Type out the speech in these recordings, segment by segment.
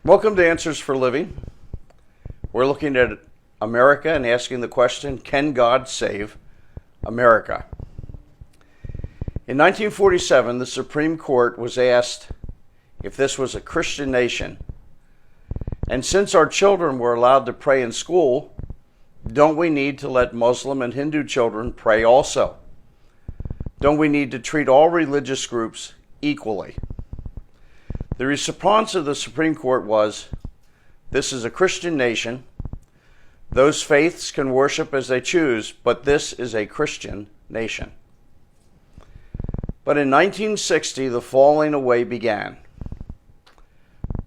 Welcome to Answers for Living. We're looking at America and asking the question, can God save America? In 1947, the Supreme Court was asked if this was a Christian nation. And since our children were allowed to pray in school, don't we need to let Muslim and Hindu children pray also? Don't we need to treat all religious groups equally? The response of the Supreme Court was, this is a Christian nation. Those faiths can worship as they choose, but this is a Christian nation. But in 1960, the falling away began.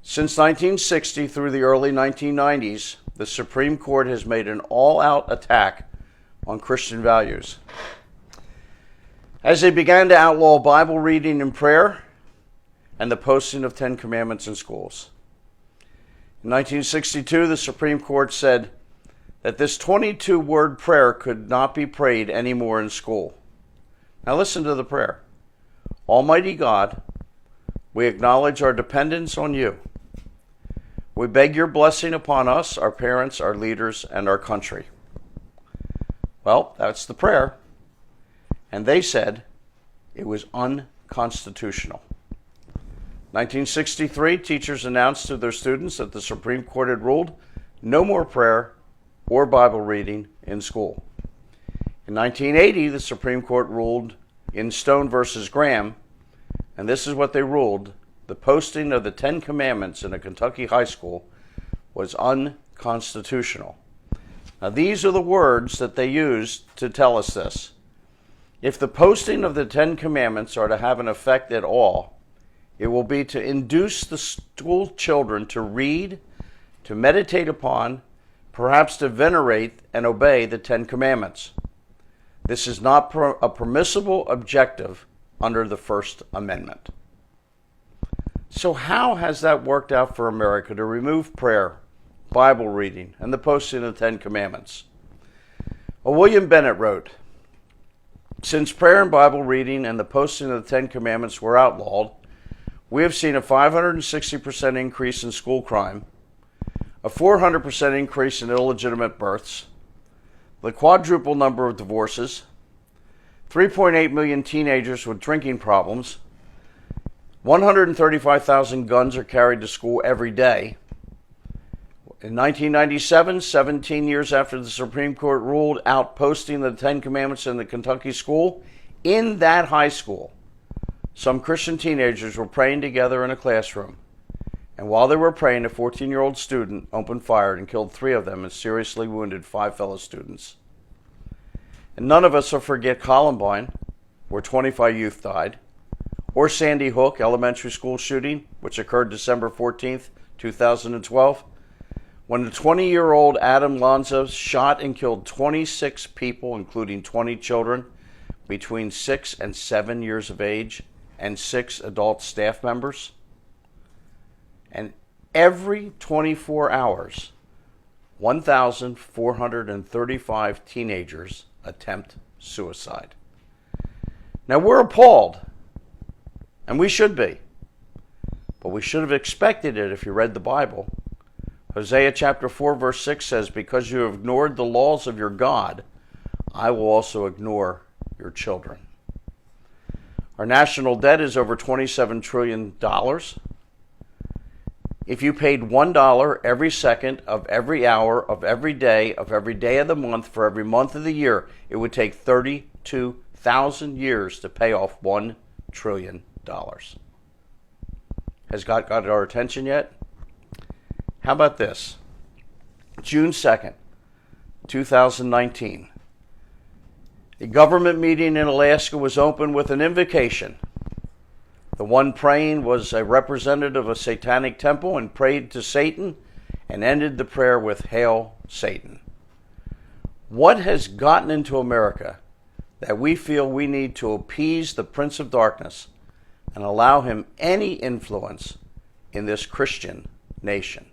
Since 1960 through the early 1990s, the Supreme Court has made an all-out attack on Christian values. As they began to outlaw Bible reading and prayer, and the posting of 10 Commandments in schools. In 1962, the Supreme Court said that this 22-word prayer could not be prayed anymore in school. Now listen to the prayer. Almighty God, we acknowledge our dependence on you. We beg your blessing upon us, our parents, our leaders, and our country. Well, that's the prayer. And they said it was unconstitutional. 1963, teachers announced to their students that the Supreme Court had ruled no more prayer or Bible reading in school. In 1980, the Supreme Court ruled in Stone versus Graham, and this is what they ruled: the posting of the 10 Commandments in a Kentucky high school was unconstitutional. Now, these are the words that they used to tell us this. If the posting of the 10 Commandments are to have an effect at all, it will be to induce the school children to read, to meditate upon, perhaps to venerate and obey the 10 Commandments. This is not a permissible objective under the First Amendment. So how has that worked out for America to remove prayer, Bible reading, and the posting of the 10 Commandments? Well, William Bennett wrote, since prayer and Bible reading and the posting of the 10 Commandments were outlawed, we have seen a 560% increase in school crime, a 400% increase in illegitimate births, the quadruple number of divorces, 3.8 million teenagers with drinking problems, 135,000 guns are carried to school every day. In 1997, 17 years after the Supreme Court ruled out posting the 10 Commandments in the Kentucky school, in that high school, some Christian teenagers were praying together in a classroom, and while they were praying, a 14-year-old student opened fire and killed 3 of them and seriously wounded 5 fellow students. And none of us will forget Columbine, where 25 youth died, or Sandy Hook elementary school shooting, which occurred December 14th, 2012, when the 20-year-old Adam Lanza shot and killed 26 people, including 20 children between 6 and 7 years of age, and 6 adult staff members. And every 24 hours, 1,435 teenagers attempt suicide. Now, we're appalled, and we should be. But we should have expected it if you read the Bible. Hosea chapter 4, verse 6 says, because you have ignored the laws of your God, I will also ignore your children. Our national debt is over $27 trillion. If you paid $1 every second of every hour of every day of the month for every month of the year, it would take 32,000 years to pay off $1 trillion. Has God got our attention yet? How about this? June 2nd, 2019. A government meeting in Alaska was opened with an invocation. The one praying was a representative of a satanic temple and prayed to Satan and ended the prayer with "Hail Satan." What has gotten into America that we feel we need to appease the Prince of Darkness and allow him any influence in this Christian nation?